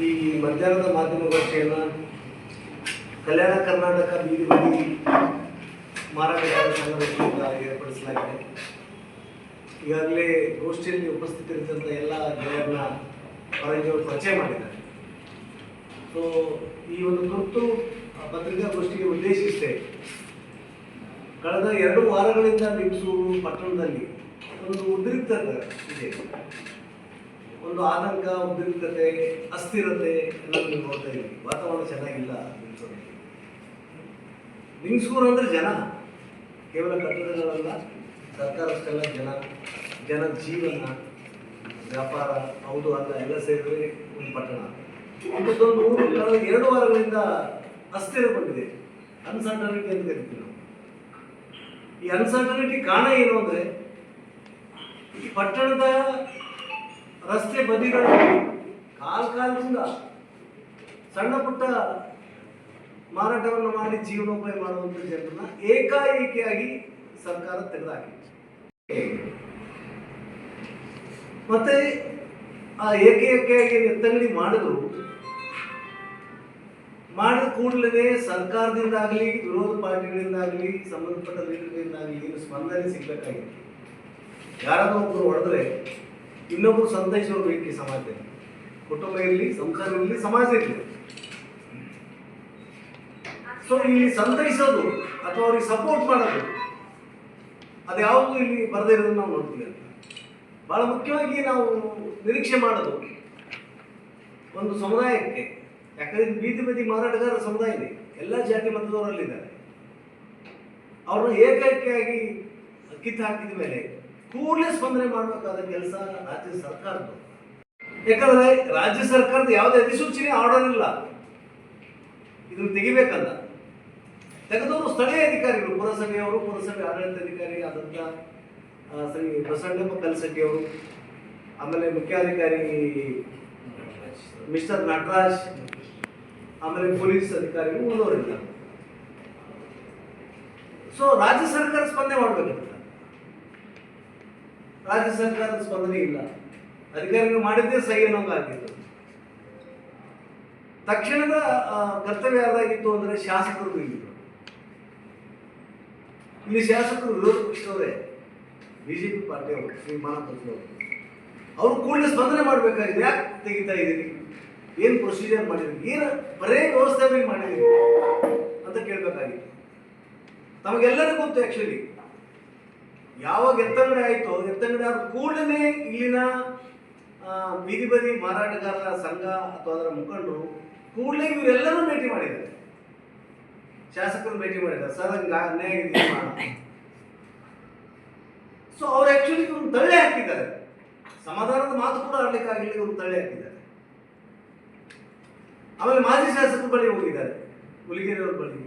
ಈ ಮಧ್ಯಾಹ್ನದ ಮಾಧ್ಯಮಗೋಷ್ಠಿಯನ್ನು ಕಲ್ಯಾಣ ಕರ್ನಾಟಕ ಬೀದಿ ಬದಿ ಮಾರಾಟಗಾರರ ಸಂಘದಿಂದ ಏರ್ಪಡಿಸಲಾಗಿದೆ. ಈಗಾಗಲೇ ಗೋಷ್ಠಿಯಲ್ಲಿ ಉಪಸ್ಥಿತರಿದ್ದಂಥ ಎಲ್ಲ ಗೆಳೆಯರನ್ನ ಅವರಿಗೆ ಪರಿಚಯ ಮಾಡಿದ್ದಾರೆ. ಸೊ ಈ ಒಂದು ತುರ್ತು ಪತ್ರಿಕಾಗೋಷ್ಠಿಗೆ ಉದ್ದೇಶಿಸಿದೆ. ಕಳೆದ 2 ವಾರಗಳಿಂದ ಲಿಂಗಸೂರು ಪಟ್ಟಣದಲ್ಲಿ ಒಂದು ಉದ್ರಿಕ್ತತೆ ಇದೆ, ಒಂದು ಆತಂಕ, ಉದ್ರಿಕ್ತತೆ, ಅಸ್ಥಿರತೆ ಎಲ್ಲರೂ ನೀವು ನೋಡ್ತಾ ಇದ್ದೀವಿ. ವಾತಾವರಣ ಚೆನ್ನಾಗಿಲ್ಲ ಲಿಂಗಸೂರಲ್ಲಿ. ಲಿಂಗಸೂರು ಅಂದರೆ ಜನ, ಕೇವಲ ಕಟ್ಟಡಗಳಲ್ಲ, ಸರ್ಕಾರಷ್ಟೆಲ್ಲ ಜನ ಜೀವನ, ವ್ಯಾಪಾರ, ಹೌದು ಅಲ್ಲ ಎಲ್ಲ ಸೇರಿದ್ರೆ ಒಂದು ಪಟ್ಟಣ. ಇಂಥದ್ದೊಂದು ಊರು ಕಳೆದ 2 ವಾರಗಳಿಂದ ಅಸ್ಥಿರಗೊಂಡಿದೆ. ಅನ್ಸರ್ಟನಿಟಿ ಅಂತ ಕರಿತೀವಿ ನಾವು. ಈ ಅನ್ಸರ್ಟನಿಟಿ ಕಾರಣ ಏನು ಅಂದರೆ, ಈ ಪಟ್ಟಣದ ರಸ್ತೆ ಬದಿಗಳಲ್ಲಿ ಕಾಲದಿಂದ ಸಣ್ಣ ಪುಟ್ಟ ಮಾರಾಟವನ್ನು ಮಾಡಿ ಜೀವನೋಪಾಯ ಮಾಡುವಂಥ ಜನರನ್ನ ಏಕಾಏಕಿಯಾಗಿ ಸರ್ಕಾರ ತೆಗೆದುಹಾಕಿದೆ. ಮತ್ತೆ ಆ ಏಕಾಏಕಿಯಾಗಿ ಎತ್ತಂಗಡಿ ಮಾಡಿದ ಕೂಡಲೇ ಸರ್ಕಾರದಿಂದಾಗಲಿ, ವಿರೋಧ ಪಾರ್ಟಿಗಳಿಂದಾಗಲಿ, ಸಂಬಂಧಪಟ್ಟ ಲೀಡರ್ಗಳಿಂದಾಗಲಿ ಏನು ಸ್ಪಂದನೆ ಸಿಗಬೇಕಾಗಿತ್ತು. ಯಾರಾದರೂ ಒಬ್ಬರು ಹೊಡೆದ್ರೆ ಇನ್ನೊಬ್ಬರು ಸಂತೈಸೋರು ಬೇಕು. ಸಮಾಜದಲ್ಲಿ ಕುಟುಂಬ ಇರಲಿ, ಸಂಸಾರ ಇರಲಿ, ಸಮಾಜ ಇರಲಿ. ಸೊ ಇಲ್ಲಿ ಸಂತೈಸೋದು ಅಥವಾ ಅವ್ರಿಗೆ ಸಪೋರ್ಟ್ ಮಾಡೋದು ಅದು ಯಾವುದು ಇಲ್ಲಿ ಬರದೇ ಇರೋದನ್ನು ನಾವು ನೋಡ್ತೀವಿ ಅಂತ. ಬಹಳ ಮುಖ್ಯವಾಗಿ ನಾವು ನಿರೀಕ್ಷೆ ಮಾಡೋದು ಒಂದು ಸಮುದಾಯಕ್ಕೆ. ಯಾಕಂದ್ರೆ ಬೀದಿ ಬದಿ ಮಾರಾಟಗಾರರ ಸಮುದಾಯ ಇದೆ, ಎಲ್ಲ ಜಾತಿ ಮತದವರಲ್ಲಿದ್ದಾರೆ. ಅವ್ರನ್ನ ಏಕೈಕೆಯಾಗಿ ಕಿತ್ತು ಹಾಕಿದ ಮೇಲೆ ಕೂಡಲೇ ಸ್ಪಂದನೆ ಮಾಡಬೇಕಾದ ಕೆಲಸ ರಾಜ್ಯ ಸರ್ಕಾರದ್ದು. ಯಾಕಂದ್ರೆ ರಾಜ್ಯ ಸರ್ಕಾರದ ಯಾವುದೇ ಅಧಿಸೂಚನೆ ಆರ್ಡರ್ ಇಲ್ಲ ಇದನ್ನು ತೆಗಿಬೇಕಲ್ಲ. ತೆಗೆದವರು ಸ್ಥಳೀಯ ಅಧಿಕಾರಿಗಳು, ಪುರಸಭೆಯವರು, ಪುರಸಭೆ ಆಡಳಿತಾಧಿಕಾರಿ ಆದಂಥ ಶ್ರೀ ಬಸವಣ್ಣಪ್ಪ ಕಲಸಟ್ಟಿ ಅವರು, ಆಮೇಲೆ ಮುಖ್ಯಾಧಿಕಾರಿ ಮಿಸ್ಟರ್ ನಟರಾಜ್, ಆಮೇಲೆ ಪೊಲೀಸ್ ಅಧಿಕಾರಿಗಳು ಉಳಿದವರಿಲ್ಲ. ಸೊ ರಾಜ್ಯ ಸರ್ಕಾರ ಸ್ಪಂದನೆ ಮಾಡಬೇಕಿಲ್ಲ. ರಾಜ್ಯ ಸರ್ಕಾರದ ಸ್ಪಂದನೆ ಇಲ್ಲ. ಅಧಿಕಾರಿಗಳು ಮಾಡಿದ್ದೇ ಸಹಿ ಅನ್ನೋಂಗಾಗಿತ್ತು. ತಕ್ಷಣದ ಕರ್ತವ್ಯ ಯಾರ್ದಾಗಿತ್ತು ಅಂದರೆ ಶಾಸಕರು ಇಲ್ಲಿದ್ರು. ಇಲ್ಲಿ ಶಾಸಕರು ವಿರೋಧ ಪಕ್ಷದವರೇ, ಬಿಜೆಪಿ ಪಾರ್ಟಿಯವರು, ಶ್ರೀ ಮಾನಪ್ರಭುವರು. ಅವರು ಕೂಡಲೇ ಸ್ಪಂದನೆ ಮಾಡಬೇಕಾಗಿದೆ. ಯಾಕೆ ತೆಗಿತಾ ಇದ್ದೀರಿ, ಏನು ಪ್ರೊಸೀಜರ್ ಮಾಡಿದ್ರಿ, ಏನು ಬರೇ ವ್ಯವಸ್ಥೆ ಮಾಡಿದ್ದೀರಿ ಅಂತ ಕೇಳಬೇಕಾಗಿತ್ತು. ತಮಗೆಲ್ಲರಿಗೂ ಗೊತ್ತು ಆ್ಯಕ್ಚುಲಿ ಯಾವಾಗ ಎತ್ತಂಗಡಿ ಆಯಿತು, ಎತ್ತಂಗಡಿ ಆದ ಕೂಡಲೇ ಇಲ್ಲಿನ ಬೀದಿ ಬದಿ ಮಾರಾಟಗಾರರ ಸಂಘ ಅಥವಾ ಅದರ ಮುಖಂಡರು ಕೂಡಲೇ ಇವರೆಲ್ಲರೂ ಭೇಟಿ ಮಾಡಿದ್ದಾರೆ, ಶಾಸಕರು ಭೇಟಿ ಮಾಡಿದ್ದಾರೆ. ಸರ್ ಅನ್ಯಾಯ ಇದೆ ಮಾಡೋಣ. ಸೊ ಅವ್ರು ಆ್ಯಕ್ಚುಲಿ ಇವ್ರನ್ನ ತಳ್ಳಿ ಹಾಕಿದ್ದಾರೆ. ಸಮಾಧಾನದ ಮಾತು ಕೂಡ ಆಡಲಿಕ್ಕಾಗಲಿ ಇವ್ರು ತಳ್ಳಿ ಹಾಕಿದ್ದಾರೆ. ಆಮೇಲೆ ಮಾಜಿ ಶಾಸಕರ ಬಳಿ ಹೋಗಿದ್ದಾರೆ, ಹುಲಿಗೆರೆಯವ್ರ ಬಳಿ.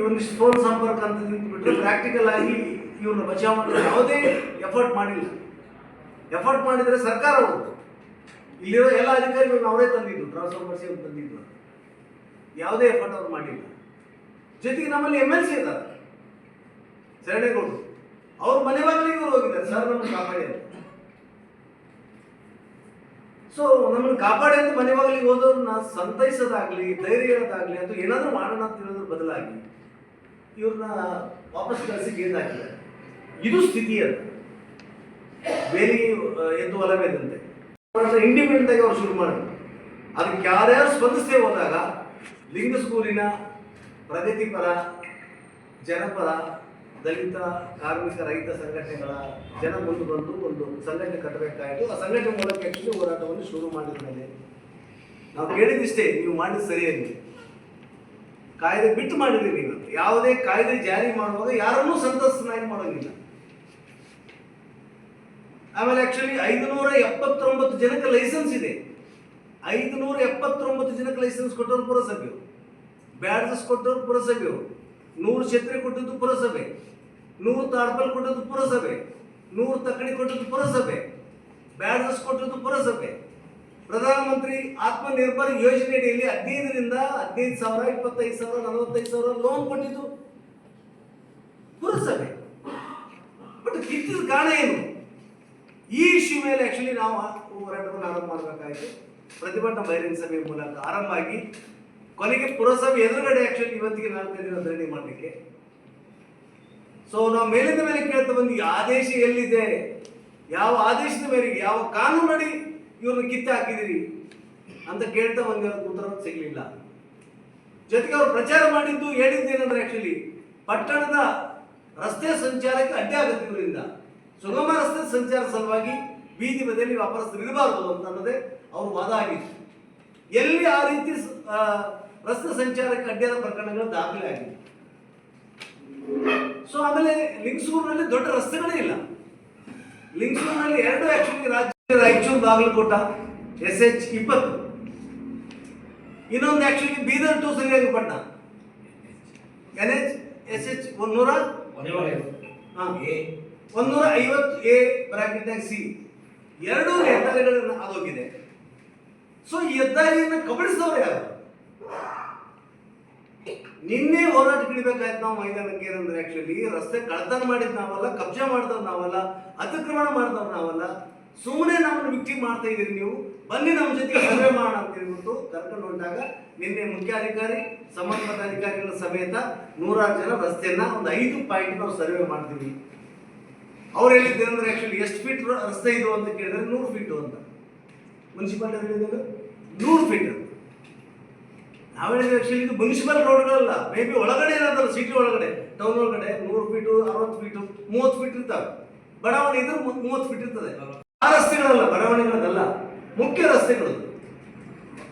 ಒಂದಿಷ್ಟು ಫೋನ್ ಸಂಪರ್ಕ ಅಂತ ನಿಂತುಬಿಟ್ರೆ ಪ್ರಾಕ್ಟಿಕಲ್ ಆಗಿ ಇವ್ರನ್ನ ಬಚಾವ್ ಮಾಡಲು ಯಾವುದೇ ಎಫರ್ಟ್ ಮಾಡಿಲ್ಲ. ಎಫರ್ಟ್ ಮಾಡಿದರೆ ಸರ್ಕಾರ ಹೋಗುತ್ತೆ. ಇಲ್ಲಿರೋ ಎಲ್ಲ ಅಧಿಕಾರಿಗಳನ್ನ ಅವರೇ ತಂದಿದ್ದು, ಟ್ರಾನ್ಸ್ಫರ್ ಮಾಡಿಸಿ ಅವ್ರು ತಂದಿದ್ದು. ಯಾವುದೇ ಎಫರ್ಟ್ ಅವ್ರು ಮಾಡಿಲ್ಲ. ಜೊತೆಗೆ ನಮ್ಮಲ್ಲಿ MLC ಇದ್ದಾರೆ, ಶರಣೇಗೌಡರು. ಅವ್ರ ಮನೆ ಬಾಗಿಲಿಗೆ ಇವರು ಹೋಗಿದ್ದಾರೆ, ಸರ್ ನಮ್ಮನ್ನು ಕಾಪಾಡಿ ಅಂತ. ಸೊ ನಮ್ಮನ್ನು ಕಾಪಾಡಿ ಅಂತ ಮನೆ ಬಾಗಿಲಿಗೆ ಹೋದವ್ರನ್ನ ಸಂತೈಸೋದಾಗ್ಲಿ, ಧೈರ್ಯ ಹೇಳೋದಾಗ್ಲಿ, ಅಥವಾ ಏನಾದರೂ ಮಾಡೋಣ ಅಂತ ಹೇಳೋದ್ರ ಬದಲಾಗಿ ಇವ್ರನ್ನ ವಾಪಸ್ ಕಳಿಸಿ ಗೇದಾಕಿದ್ದಾರೆ. ಇದು ಸ್ಥಿತಿ ಅದು. ಬೇಲಿ ಎದ್ದು ಒಲವೇದಂತೆ ಇಂಡಿಪೆಂಡೆಂಟ್ ಆಗಿ ಅವ್ರು ಶುರು ಮಾಡಿದ್ರು. ಅದಕ್ಕೆ ಯಾರ್ಯಾರು ಸ್ಪಂದಿಸದೆ ಹೋದಾಗ ಲಿಂಗಸೂರಿನ ಪ್ರಗತಿಪರ, ಜನಪರ, ದಲಿತ, ಕಾರ್ಮಿಕ, ರೈತ ಸಂಘಟನೆಗಳ ಜನ ಮುಂದೆ ಬಂದು ಒಂದು ಸಂಘಟನೆ ಕಟ್ಟಬೇಕಾಯಿತು. ಆ ಸಂಘಟನೆ ಮೂಲಕ ಆ್ಯಕ್ಚುಲಿ ಹೋರಾಟವನ್ನು ಶುರು ಮಾಡಿದ ಮೇಲೆ ನಾವು ಕೇಳಿದಿಷ್ಟೇ, ನೀವು ಮಾಡಿದ ಸರಿಯಾಗಿ ಕಾಯ್ದೆ ಬಿಟ್ಟು ಮಾಡಿದ್ರಿ ನೀವು. ಯಾವುದೇ ಕಾಯ್ದೆ ಜಾರಿ ಮಾಡುವಾಗ ಯಾರನ್ನೂ ಸಂತಸ್ತನಾಗಿ ಮಾಡೋಂಗಿಲ್ಲ. ಆಮೇಲೆ ಆ್ಯಕ್ಚುಲಿ 579 ಜನಕ್ಕೆ ಲೈಸೆನ್ಸ್ ಇದೆ. 579 ಜನಕ್ಕೆ ಲೈಸೆನ್ಸ್ ಕೊಟ್ಟವರು ಪುರಸಭೆಯವರು, ಬ್ಯಾಡ್ಜಸ್ ಕೊಟ್ಟವರು ಪುರಸಭೆಯವರು, 100 ಛತ್ರಿ ಕೊಟ್ಟದ್ದು ಪುರಸಭೆ, 100 ತಾಡ್ಪಲ್ ಕೊಟ್ಟದ್ದು ಪುರಸಭೆ, 100 ತಕ್ಕಡಿ ಕೊಟ್ಟದ್ದು ಪುರಸಭೆ, ಬ್ಯಾಡ್ಜಸ್ ಕೊಟ್ಟದ್ದು ಪುರಸಭೆ. ಪ್ರಧಾನಮಂತ್ರಿ ಆತ್ಮನಿರ್ಭರ್ ಯೋಜನೆಯಲ್ಲಿ 15,000 15,000, 25,000, 45,000 ಲೋನ್ ಕೊಟ್ಟಿದ್ದು ಪುರಸಭೆ. ಬಟ್ ಕಿತ್ತಿದ ಕಾರಣ ಏನು? ಈ ಇಶ್ಯೂ ಮೇಲೆ ಆ್ಯಕ್ಚುಲಿ ನಾವು ಹೋರಾಟವನ್ನು ಆರಂಭ ಮಾಡಬೇಕಾಯಿತು. ಪ್ರತಿಭಟನಾ ಬಹಿರಂಗ ಸಭೆ ಮೂಲಕ ಆರಂಭ ಆಗಿ ಕೊನೆಗೆ ಪುರಸಭೆ ಎದುರುಗಡೆ ಆಕ್ಚುಲಿ ಇವತ್ತಿಗೆ 4 ದಿನ ಧರಣಿ ಮಾಡಲಿಕ್ಕೆ. ಸೊ ನಾವು ಮೇಲಿಂದ ಮೇಲೆ ಕೇಳ್ತಾ ಬಂದು ಆದೇಶ ಎಲ್ಲಿದೆ, ಯಾವ ಆದೇಶದ ಮೇರೆಗೆ, ಯಾವ ಕಾನೂನಡಿ ಇವ್ರನ್ನ ಕಿತ್ತು ಹಾಕಿದಿರಿ ಅಂತ ಕೇಳ್ತಾ ಬಂದು ಉತ್ತರ ಸಿಗಲಿಲ್ಲ. ಜೊತೆಗೆ ಅವರು ಪ್ರಚಾರ ಮಾಡಿದ್ದು ಹೇಳಿದ್ದೇನೆಂದ್ರೆ ಆಕ್ಚುಲಿ ಪಟ್ಟಣದ ರಸ್ತೆ ಸಂಚಾರಕ್ಕೆ ಅಡ್ಡಿ ಆಗುತ್ತೆ, ಇವರಿಂದ ಸುಗಮ ರಸ್ತೆ ಸಂಚಾರ ಸಲುವಾಗಿ ಬೀದಿ ಬದಿಯಲ್ಲಿ ವ್ಯಾಪಾರಸ್ಥರು ಇರಬಾರದು ಅಂತ ಅನ್ನೋದೇ ಅವ್ರ ವಾದ ಆಗಿತ್ತು. ಎಲ್ಲಿ ಆ ರೀತಿ ರಸ್ತೆ ಸಂಚಾರಕ್ಕೆ ಅಡ್ಡಿಯಾದ ಪ್ರಕರಣಗಳು ದಾಖಲೆ ಆಗಿದೆ. ಸೊ ಆಮೇಲೆ ಲಿಂಗಸೂರಿನಲ್ಲಿ ದೊಡ್ಡ ರಸ್ತೆಗಳೇ ಇಲ್ಲ. ಲಿಂಗಸೂರಿನಲ್ಲಿ 2 ಆಕ್ಚುಲಿ ರಾಜ್ಯ ರಾಯಚೂರು ಬಾಗಲಕೋಟ SH20, ಇನ್ನೊಂದು actually Bidar to Srirangapatna NH SH 150A bracket C 2 ಹೆದ್ದಾರಿಗಳನ್ನು ಆಗೋಗಿದೆ. ಸೊ ಈ ಹೆದ್ದಾರಿಯನ್ನು ಕಬಳಿಸಿದವರು ಯಾರು? ನಿನ್ನೆ ಹೋರಾಟ ಹಿಡಿಬೇಕಾಯ್ತು ನಾವು ಮೈದಾನಕ್ಕೆ. ಏನಂದ್ರೆ ಆಕ್ಚುಲಿ ರಸ್ತೆ ಕಳ್ತನ ಮಾಡಿದ್ ನಾವಲ್ಲ, ಕಬ್ಜಾ ಮಾಡಿದವ್ರು ನಾವಲ್ಲ, ಅತಿಕ್ರಮಣ ಮಾಡಿದವ್ರು ನಾವಲ್ಲ, ಸುಮ್ಮನೆ ನಮ್ಮನ್ನು ವಿಕ್ಟಿಮ್ ಮಾಡ್ತಾ ಇದೀರಿ ನೀವು, ಬನ್ನಿ ನಮ್ಮ ಜೊತೆಗೆ ಸರ್ವೆ ಮಾಡೋಣ ಅಂತ ಹೇಳ್ಬಿಟ್ಟು ಕರ್ಕೊಂಡು ಹೊಂಟಾಗ ನಿನ್ನೆ ಮುಖ್ಯಾಧಿಕಾರಿ ಸಂಬಂಧಪಟ್ಟ ಅಧಿಕಾರಿಗಳ ಸಮೇತ 100 ಜನ ರಸ್ತೆಯನ್ನ ಒಂದು 5 ಪಾಯಿಂಟ್ ನಾವು ಸರ್ವೆ ಮಾಡ್ತೀವಿ. ಅವ್ರು ಹೇಳಿದ್ದೇನೆಂದ್ರೆ ಆಕ್ಚುಲಿ ಎಷ್ಟು ಫೀಟ್ ರಸ್ತೆ ಇದು ಅಂತ ಕೇಳಿದ್ರೆ 100 ಫೀಟು ಅಂತ. ಮುನ್ಸಿಪಾಲಿಟಿ ಹೇಳಿದ್ರು 100 ಫೀಟ್. ನಾವು ಹೇಳಿದ್ರೆ ಆಕ್ಚುಲಿ ಇದು ಮುನ್ಸಿಪಲ್ ರೋಡ್ಗಳಲ್ಲ, ಮೇ ಬಿ ಒಳಗಡೆ ಏನಾದ್ರು ಸಿಟಿ ಒಳಗಡೆ ಟೌನ್ ಒಳಗಡೆ 100 ಫೀಟು 60 ಫೀಟು 30 ಫೀಟ್ ಇರ್ತಾವೆ. ಬಡಾವಣೆ ಇದ್ರೆ 30 ಫೀಟ್ ಇರ್ತದೆ. ಆ ರಸ್ತೆಗಳಲ್ಲ, ಬಡಾವಣೆಗಳಲ್ಲ, ಮುಖ್ಯ ರಸ್ತೆಗಳು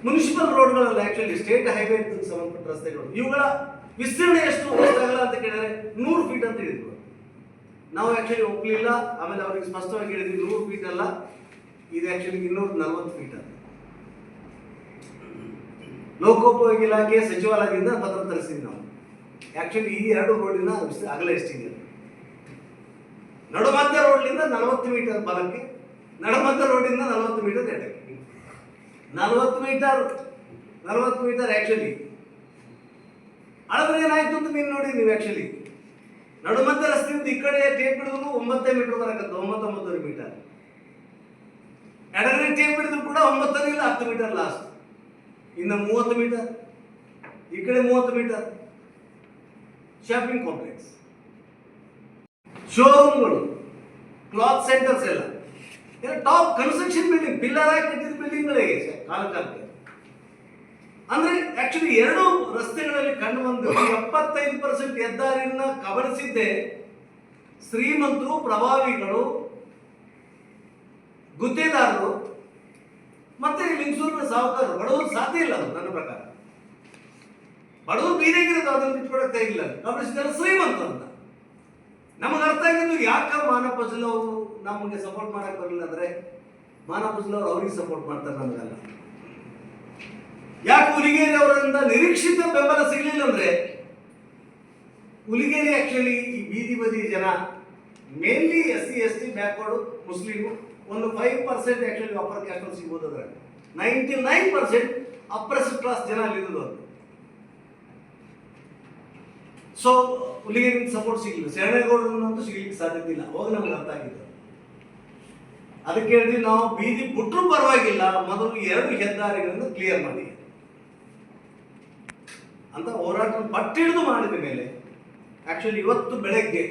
ಮುನ್ಸಿಪಲ್ ರೋಡ್ಗಳಲ್ಲ, ಆಕ್ಚುಲಿ ಸ್ಟೇಟ್ ಹೈವೇ ಸಂಬಂಧಪಟ್ಟ ರಸ್ತೆಗಳು. ಇವುಗಳ ವಿಸ್ತೀರ್ಣ ಎಷ್ಟಾಗಲ್ಲ ಅಂತ ಕೇಳಿದ್ರೆ 100 ಫೀಟ್ ಅಂತ ಹೇಳಿದ್ರು. ನಾವು ಆಕ್ಚುಲಿ ಒಪ್ಪಲಿಲ್ಲ. ಆಮೇಲೆ ಅವ್ರಿಗೆ ಸ್ಪಷ್ಟವಾಗಿ ಹೇಳಿದ್ವಿ 100 ಫೀಟ್ ಅಲ್ಲ, ಇದು ಆಕ್ಚುಲಿ 240 ಫೀಟ್ ಅಂತ. ಲೋಕೋಪಯೋಗಿ ಇಲಾಖೆ ಸಚಿವಾಲಯದಿಂದ ಪತ್ರ ತರಿಸಿದ್ವಿ ನಾವು. ಆಕ್ಚುಲಿ ಈ 2 ರೋಡಿನ ಅಗಲ ಎಷ್ಟಿದೆ? ನಡುಮಧ್ಯ ರೋಡ್ನಿಂದ 40 ಮೀಟರ್ ಬಲಕ್ಕೆ, ನಡುಮಧ್ಯ ರೋಡಿಂದ 40 ಮೀಟರ್ ಎಡಕ್ಕೆ. 40 ಮೀಟರ್ ಆಕ್ಚುಲಿ ಅಳದ್ರೆ ಏನಾಯ್ತು ಅಂತ ನೀನು ನೋಡಿ. ನೀವು ಆಕ್ಚುಲಿ ನಡುಮಧ್ಯ ರಸ್ತೆಯಿಂದ ಈ ಕಡೆ ಟೇಪ್ ಹಿಡಿದ್ರು 9 ಮೀಟರ್ ಬರಕತ್ತ, 9 ಮೀಟರ್. ಎಡಗಡೆ ಟೇಪ್ ಹಿಡಿದ್ರು ಕೂಡ 9 ಇಲ್ಲ 10 ಮೀಟರ್ ಲಾಸ್ಟ್. ಇನ್ನು 30 ಮೀಟರ್ ಈ ಕಡೆ, 30 ಮೀಟರ್ ಶಾಪಿಂಗ್ ಕಾಂಪ್ಲೆಕ್ಸ್, ಶೋರೂಮ್ಗಳು, ಕ್ಲಾತ್ ಸೆಂಟರ್ಸ್ ಎಲ್ಲ ಟಾಪ್ ಕನ್ಸ್ಟ್ರಕ್ಷನ್ ಬಿಲ್ಡಿಂಗ್, ಪಿಲ್ಲರ್ ಆಗಿ ಕಟ್ಟಿದ ಬಿಲ್ಡಿಂಗ್ಗಳೇ ಕಾಲಕಾಲಕ್ಕೆ. ಅಂದ್ರೆ ಆಕ್ಚುಲಿ 2 ರಸ್ತೆಗಳಲ್ಲಿ ಕಂಡು ಬಂದು 75% ಹೆದ್ದಾರಿಯನ್ನ ಕಬಳಿಸಿದ್ದೆ ಶ್ರೀಮಂತರು, ಪ್ರಭಾವಿಗಳು, ಗುತ್ತೇದಾರರು ಮತ್ತೆ ಲಿಂಗಸೂರಿನ ಸಾಹುಕಾರರು. ಬಡವರು ಸಾಧ್ಯ ಇಲ್ಲ ಅದು ನನ್ನ ಪ್ರಕಾರ. ಬಡವರು ಬೀದಿಗಿರೋದು ಅದನ್ನು ಬಿಟ್ಕೊಡಕ್ಕೆ ಇಲ್ಲ. ಕಬಳಿಸಿದ್ದಾರೆ ಶ್ರೀಮಂತ ಅಂತ. ನಮಗೆ ಅರ್ಥ ಆಗಿದ್ದು ಯಾಕ ಮಾನವ ಫಜಲ್ ಅವರು ನಮಗೆ ಸಪೋರ್ಟ್ ಮಾಡಕ್ ಬರಲಿಲ್ಲ ಅಂದ್ರೆ, ಮಾನವ ಫಜಲ್ ಅವರು ಅವ್ರಿಗೆ ಸಪೋರ್ಟ್ ಮಾಡ್ತಾರೆ, ನಮಗಲ್ಲ. ಯಾಕೆ ಹುಲಿಗೇರಿ ಅವರಿಂದ ನಿರೀಕ್ಷಿತ ಬೆಂಬಲ ಸಿಗಲಿಲ್ಲ ಅಂದ್ರೆ, ಹುಲಿಗೇರಿ ಆಕ್ಚುಲಿ ಈ ಬೀದಿ ಬದಿ ಜನ mainly SC ST backward Muslim, ಒಂದು 5% ಆಕ್ಚುಲಿ ಅಪ್ಪರ್ ಕ್ಯಾಸ್ಟ್ ಸಿಗ್ಬೋದು. ಅದ್ರ 99% ಅಪ್ಪರ್ ಕ್ಲಾಸ್ ಜನ ಅಲ್ಲಿರೋದು. ಸೊ ಹುಲಿಗೇರಿ ಸಪೋರ್ಟ್ ಸಿಗಲಿಲ್ಲ, ಶರಣೇಗೌಡರನ್ನಂತೂ ಸಿಗ್ಲಿಕ್ಕೆ ಸಾಧ್ಯತೆ ಇಲ್ಲ. ಅವಾಗ ನಮ್ಗೆ ಅರ್ಥ ಆಗಿದ್ದು. ಅದಕ್ಕೆ ಹೇಳಿದ್ವಿ ನಾವು ಬೀದಿ ಬಿಟ್ಟರು ಪರವಾಗಿಲ್ಲ, ಮೊದಲು 2 ಹೆದ್ದಾರಿಗಳನ್ನು ಕ್ಲಿಯರ್ ಮಾಡಿ ಅಂತ ಹೋರಾಟ ಪಟ್ಟಿಡಿದು ಮಾಡಿದ ಮೇಲೆ ಆಕ್ಚುಲಿ ಇವತ್ತು ಬೆಳಗ್ಗೆ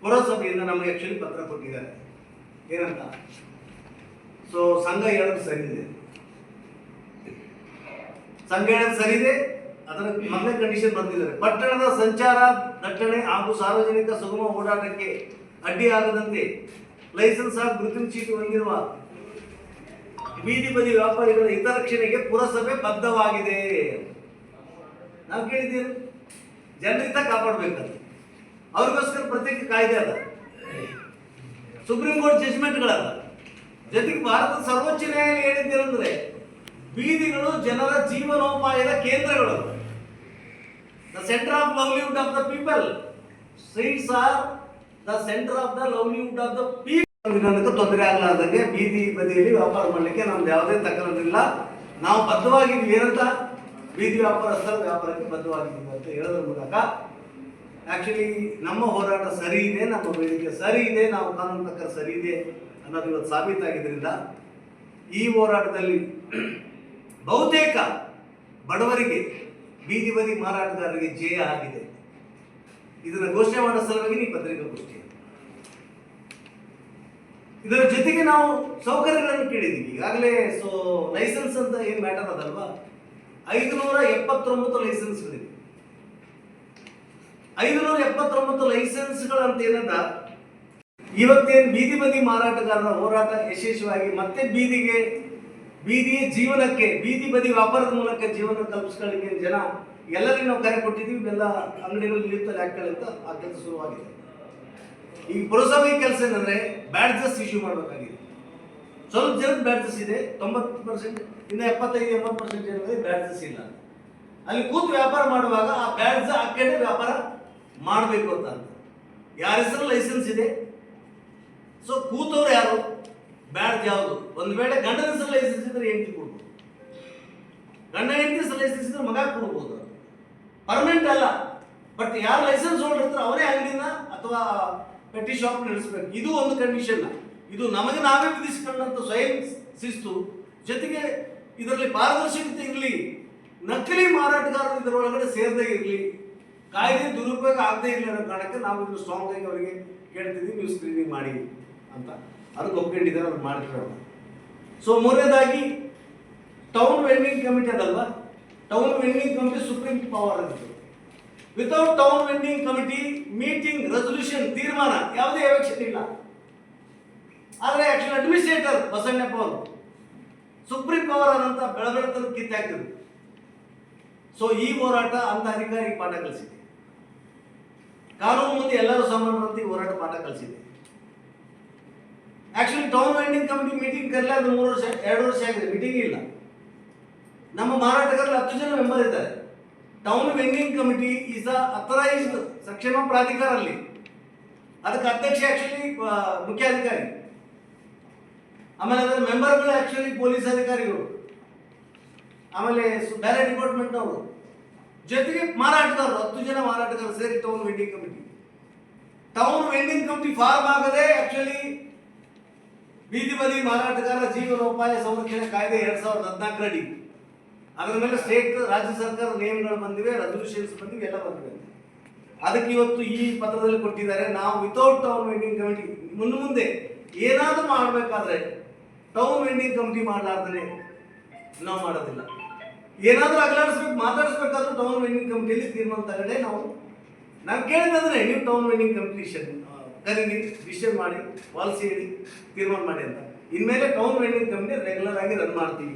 ಪುರಸಭೆಯಿಂದ ನಮಗೆ ಆಕ್ಚುಲಿ ಪತ್ರ ಕೊಟ್ಟಿದ್ದಾರೆ. ಏನಂತ? ಸೊ ಸಂಘ ಹೇಳೋದು ಸರಿ ಇದೆ, ಸಂಘ ಹೇಳೋದು ಸರಿ ಇದೆ. ಅದರ ಮೊದಲನೇ ಕಂಡೀಷನ್ ಬರ್ತಿದ್ದಾರೆ, ಪಟ್ಟಣದ ಸಂಚಾರ ದಟ್ಟಣೆ ಹಾಗೂ ಸಾರ್ವಜನಿಕ ಸುಗಮ ಓಡಾಟಕ್ಕೆ ಅಡ್ಡಿಯಾಗದಂತೆ ಲೈಸೆನ್ಸ್ ಹಾಗೂ ಗುರುತಿನ ಚೀಟಿ ಹೊಂದಿರುವ ಬೀದಿ ಬದಿ ವ್ಯಾಪಾರಿಗಳ ಹಿತರಕ್ಷಣೆಗೆ ಪುರಸಭೆ ಬದ್ಧವಾಗಿದೆ. ನಾವು ಕೇಳಿದ್ದೀವಿ, ಜನರಿತ ಕಾಪಾಡಬೇಕಂತ. ಅವ್ರಿಗೋಸ್ಕರ ಪ್ರತ್ಯೇಕ ಕಾಯ್ದೆ ಅದ, ಸುಪ್ರೀಂ ಕೋರ್ಟ್ ಜಜ್ಮೆಂಟ್ಗಳಲ್ಲ. ಜೊತೆಗೆ ಭಾರತದ ಸರ್ವೋಚ್ಚ ನ್ಯಾಯಾಲಯ ಹೇಳಿದ್ದೇನೆಂದ್ರೆ ಬೀದಿಗಳು ಜನರ ಜೀವನೋಪಾಯದ ಕೇಂದ್ರಗಳು. The centre of livelihood of the people. Streets are the centre of the livelihood of the people. ತೊಂದರೆ ಆಗಲಾರ್ದಂಗೆ ಬೀದಿ ಬದಿಯಲ್ಲಿ ವ್ಯಾಪಾರ ಮಾಡಲಿಕ್ಕೆ ನಮ್ದು ಯಾವುದೇ ತಕರಾರಿಲ್ಲ. ನಾವು ಬದ್ಧವಾಗಿದ್ದೀವಿ. ಏನಂತ? ಬೀದಿ ವ್ಯಾಪಾರಸ್ಥರ ವ್ಯಾಪಾರಕ್ಕೆ ಬದ್ಧವಾಗಿದ್ದೀವಿ ಅಂತ ಹೇಳೋದ್ರ ಮೂಲಕ ಆಕ್ಚುಲಿ ನಮ್ಮ ಹೋರಾಟ ಸರಿ ಇದೆ, ನಮ್ಮ ಬೇಡಿಕೆ ಸರಿ ಇದೆ, ನಾವು ಕಾನೂನು ಪ್ರಕಾರ ಸರಿ ಇದೆ ಅನ್ನೋದು ಇವತ್ತು ಸಾಬೀತಾಗಿದ್ದರಿಂದ ಈ ಹೋರಾಟದಲ್ಲಿ ಬಹುತೇಕ ಬಡವರಿಗೆ, ಬೀದಿ ಬದಿ ಮಾರಾಟಗಾರರಿಗೆ ಜಯ ಆಗಿದೆ. ಇದನ್ನು ಘೋಷಣೆ ಮಾಡೋ ಸಲುವಾಗಿ ಈ ಪತ್ರಿಕಾಗೋಷ್ಠಿ. ಇದರ ಜೊತೆಗೆ ನಾವು ಸೌಕರ್ಯಗಳನ್ನು ಕೇಳಿದ್ದೀವಿ ಈಗಾಗಲೇ. ಸೊ ಲೈಸೆನ್ಸ್ ಅಂತ ಏನು ಮ್ಯಾಟರ್ ಅದಲ್ವಾ, 579 ಲೈಸೆನ್ಸ್ಗಳಿವೆ. 579 ಲೈಸೆನ್ಸ್ಗಳಂತ ಏನಂದ, ಇವತ್ತೇನು ಬೀದಿ ಬದಿ ಮಾರಾಟಗಾರರ ಹೋರಾಟ ಯಶಸ್ವಿಯಾಗಿ ಮತ್ತೆ ಬೀದಿಯ ಜೀವನಕ್ಕೆ, ಬೀದಿ ಬದಿ ವ್ಯಾಪಾರದ ಮೂಲಕ ಜೀವನ ಕಲ್ಪಿಸ್ಕೊಳ್ಳಿಕ್ಕೆ ಜನ ಎಲ್ಲರಿಗೂ ನಾವು ಕರೆ ಕೊಟ್ಟಿದ್ದೀವಿ. ಇವೆಲ್ಲ ಅಂಗಡಿಗಳಲ್ಲಿ ಇರ್ತದೆ ಆಗ್ತದೆ ಅಂತ ಆ ಕೆಲಸ ಶುರುವಾಗಿದೆ. ಈ ಪುರಸಭೆ ಕೆಲಸ ಏನಂದ್ರೆ ಬ್ಯಾಡ್ಜಸ್ ಇಶ್ಯೂ ಮಾಡಬೇಕಾಗಿದೆ. ಸ್ವಲ್ಪ ಜನದ ಬ್ಯಾಡ್ಜಸ್ ಇದೆ, 90%, ಇನ್ನು 75-80% ಜನರಿಗೆ ಬ್ಯಾಡ್ಜಸ್ ಇಲ್ಲ. ಅಲ್ಲಿ ಕೂತು ವ್ಯಾಪಾರ ಮಾಡುವಾಗ ಆ ಬ್ಯಾಡ್ಜ್ ಹಾಕೊಂಡೆ ವ್ಯಾಪಾರ ಮಾಡಬೇಕು ಅಂತ. ಯಾರ ಹೆಸರು ಲೈಸೆನ್ಸ್ ಇದೆ, ಸೊ ಕೂತವ್ರು ಯಾರು, ಬ್ಯಾಡ್ಜ್ ಯಾವುದು. ಒಂದು ವೇಳೆ ಗಂಡನ ಹೆಸರು ಲೈಸೆನ್ಸ್ ಇದ್ರೆ ಹೆಂಡತಿ ಕೊಡ್ಬೋದು, ಗಂಡ ಹೆಂಡತಿ ಹೆಸರು ಲೈಸೆನ್ಸ್ ಇದ್ರೆ ಮಗ ಕೊಡ್ಬೋದು. ಪರ್ಮನೆಂಟ್ ಅಲ್ಲ, ಬಟ್ ಯಾರು ಲೈಸೆನ್ಸ್ ಹೋಲ್ಡರ್ ಇರ್ತಾರೆ ಅವರೇ ಅಂಗಡಿನ ಅಥವಾ ಪೆಟ್ಟಿ ಶಾಪ್ ನಡೆಸಬೇಕು. ಇದು ಒಂದು ಕಂಡೀಷನ್. ಇದು ನಮಗೆ ನಾವೇ ವಿಧಿಸಿಕೊಂಡಂತ ಸ್ವಯಂ ಶಿಸ್ತು. ಜೊತೆಗೆ ಇದರಲ್ಲಿ ಪಾರದರ್ಶಕತೆ ಇರಲಿ, ನಕಲಿ ಮಾರಾಟಗಾರರು ಇದರೊಳಗಡೆ ಸೇರದೇ ಇರಲಿ, ಕಾಯ್ದೆ ದುರುಪಯೋಗ ಆಗದೇ ಇರಲಿ ಅನ್ನೋ ಕಾರಣಕ್ಕೆ ನಾವು ಇದನ್ನು ಸ್ಟ್ರಾಂಗ್ ಆಗಿ ಅವರಿಗೆ ಕೇಳ್ತಿದ್ದೀವಿ, ನೀವು ಸ್ಕ್ರೀನಿಂಗ್ ಮಾಡಿ ಅಂತ. ಅದಕ್ಕೆ ಒಪ್ಕೊಂಡಿದ್ದಾರೆ, ಅವ್ರು ಮಾಡ್ತಾರೆ. ಸೊ ಮೂರನೇದಾಗಿ ಟೌನ್ ವೆಂಡಿಂಗ್ ಕಮಿಟಿ ಅದಲ್ವಾ, town vending committee supreme power ಇತ್ತು. Without town vending committee meeting, resolution, ತೀರ್ಮಾನ, ಯಾವುದೇ ಎಲೆಕ್ಷನ್ ಇಲ್ಲ. ಆದರೆ ಆಕ್ಚುಲಿ ಅಡ್ಮಿನಿಸ್ಟ್ರೇಟರ್ ಬಸಣ್ಣಪ್ಪ ಅವರು ಸುಪ್ರೀಂ ಪವರ್ ಅಂತ ಬೆಳಬೆಳತನ ಕಿತ್ತಾಕಿದ್ರು. ಸೊ ಈ ಹೋರಾಟ ಅಂತ ಅಧಿಕಾರಿಗೆ ಪಾಠ ಕಲಿಸಿದೆ. ಕಾನೂನು ಮುಂದೆ ಎಲ್ಲರೂ ಸಮಾನರಂತೆ ಈ ಹೋರಾಟ ಪಾಠ ಕಲಿಸಿದೆ. Actually town vending committee meeting ಕರೆಲ್ಲ, ಅದು 2 ವರ್ಷ ಆಗಿದೆ, ಮೀಟಿಂಗ್ ಇಲ್ಲ. ನಮ್ಮ ಮಾರಾಟಗಾರರಲ್ಲಿ 10 ಜನ ಮೆಂಬರ್ ಇದ್ದಾರೆ. Town vending committee is authorised ಸಕ್ಷಮ ಪ್ರಾಧಿಕಾರ. ಅಲ್ಲಿ ಅದಕ್ಕೆ ಅಧ್ಯಕ್ಷ ಆಕ್ಚುಲಿ ಮುಖ್ಯಾಧಿಕಾರಿ, ಆಮೇಲೆ ಅದರ ಮೆಂಬರ್ಗಳು ಆಕ್ಚುಲಿ ಪೊಲೀಸ್ ಅಧಿಕಾರಿಗಳು, ಆಮೇಲೆ ಬೇರೆ ಡಿಪಾರ್ಟ್ಮೆಂಟ್ನವರು, ಜೊತೆಗೆ ಮಾರಾಟಗಾರರು 10 ಜನ ಮಾರಾಟಗಾರರು ಸೇರಿ town vending committee. Town vending committee form ಆಗದೆ ಆಕ್ಚುಲಿ ಬೀದಿ ಬದಿ ಮಾರಾಟಗಾರ ಜೀವನೋಪಾಯ ಸಂರಕ್ಷಣೆ ಕಾಯ್ದೆ 2014 ಅಡಿ, ಅದರ ಮೇಲೆ ಸ್ಟೇಟ್ ರಾಜ್ಯ ಸರ್ಕಾರ ನಿಯಮಗಳು ಬಂದಿವೆ, ರೆಸೊಲ್ಯೂಷನ್ಸ್ ಬಂದಿವೆ, ಎಲ್ಲ ಬಂದಿವೆ. ಅದಕ್ಕೆ ಇವತ್ತು ಈ ಪತ್ರದಲ್ಲಿ ಕೊಟ್ಟಿದ್ದಾರೆ, ನಾವು ವಿತೌಟ್ ಟೌನ್ ವೆಂಡಿಂಗ್ ಕಮಿಟಿ ಮುಂದೆ ಏನಾದರೂ ಮಾಡಬೇಕಾದ್ರೆ ಟೌನ್ ವೆಂಡಿಂಗ್ ಕಮಿಟಿ ಮಾಡಲಾರ್ದೇ ನಾವು ಮಾಡೋದಿಲ್ಲ. ಏನಾದರೂ ಅಗಲಾಡಿಸ್ಬೇಕು, ಮಾತಾಡಿಸ್ಬೇಕಾದ್ರೂ ಟೌನ್ ವೆಂಡಿಂಗ್ ಕಮಿಟಿಯಲ್ಲಿ ತೀರ್ಮಾನ ತಗೊಂಡೆ ನಾನು ಕೇಳಿದ್ರೆ ನೀವು ಟೌನ್ ವೆಂಡಿಂಗ್ ಕಮಿಟಿಷನ್ ಕರೀರಿ, ಡಿಸಿಷನ್ ಮಾಡಿ, ಪಾಲಿಸಿ ಹೇಳಿ, ತೀರ್ಮಾನ ಮಾಡಿ ಅಂತ. ಇನ್ಮೇಲೆ ಟೌನ್ ವೆಂಡಿಂಗ್ ಕಮಿಟಿ ರೆಗ್ಯುಲರ್ ಆಗಿ ರನ್ ಮಾಡ್ತೀವಿ.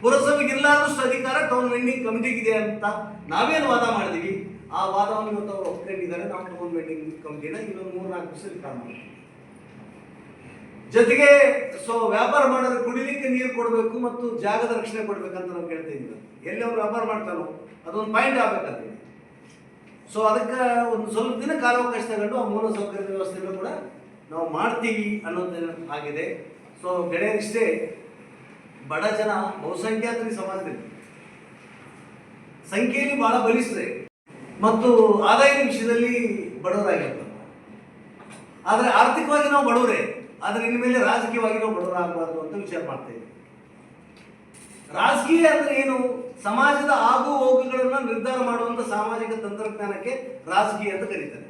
ಪುರಸಭೆಗೆ ಇರ್ಲಾರ್ದಷ್ಟು ಅಧಿಕಾರ ಟೌನ್ ವೆಂಡಿಂಗ್ ಕಮಿಟಿಗಿದೆ ಅಂತ ನಾವೇನು ವಾದ ಮಾಡಿದೀವಿ, ಆ ವಾದವನ್ನು ಇವತ್ತು ಅವರು ಒಪ್ಕೊಂಡಿದ್ದಾರೆ. ನಾವು ಟೌನ್ ವೆಂಡಿಂಗ್ ಕಮಿಟಿನ ಇನ್ನೊಂದು 3-4 ದಿವಸ ಕಾಲ ಮಾಡ್ತೀವಿ. ಜೊತೆಗೆ ಸೊ ವ್ಯಾಪಾರ ಮಾಡೋದ್ರೆ ಕುಡಿಲಿಕ್ಕೆ ನೀರು ಕೊಡಬೇಕು ಮತ್ತು ಜಾಗದ ರಕ್ಷಣೆ ಕೊಡ್ಬೇಕಂತ ನಾವು ಕೇಳ್ತಾ ಇದ್ದೀವಿ. ಎಲ್ಲಿ ಅವ್ರು ವ್ಯಾಪಾರ ಮಾಡ್ತಾನೋ ಅದೊಂದು ಪಾಯಿಂಟ್ ಆಗ್ಬೇಕಾಗ್ತದೆ. ಸೊ ಅದಕ್ಕೆ ಒಂದು ಸ್ವಲ್ಪ ದಿನ ಕಾಲಾವಕಾಶ ತಗೊಂಡು ಆ ಮೂಲ ಸೌಕರ್ಯದ ವ್ಯವಸ್ಥೆಗಳು ಕೂಡ ನಾವು ಮಾಡ್ತೀವಿ ಅನ್ನೋದು ಆಗಿದೆ. ಸೊ ಗೆಳೆಯರಿಷ್ಟೇ, ಬಡ ಜನ ಬಹುಸಂಖ್ಯಾತರಿ ಸಮಾಜದಲ್ಲಿ ಸಂಖ್ಯೆಯಲ್ಲಿ ಬಹಳ ಬಲಿಷ್ಠರೆ ಮತ್ತು ಆದಾಯದ ವಿಷಯದಲ್ಲಿ ಬಡವರಾಗಿರ್ತಾರೆ. ಆದರೆ ಆರ್ಥಿಕವಾಗಿ ನಾವು ಬಡವರೇ, ಆದರೆ ಇನ್ಮೇಲೆ ರಾಜಕೀಯವಾಗಿ ನಾವು ಬಡವರಾಗಬಾರ್ದು ಅಂತ ವಿಚಾರ ಮಾಡ್ತಾ ಇದ್ದೀವಿ. ರಾಜಕೀಯ ಅಂದ್ರೆ ಏನು? ಸಮಾಜದ ಆಗು ಹೋಗುಗಳನ್ನು ನಿರ್ಧಾರ ಮಾಡುವಂತ ಸಾಮಾಜಿಕ ತಂತ್ರಜ್ಞಾನಕ್ಕೆ ರಾಜಕೀಯ ಅಂತ ಕರೀತಾರೆ.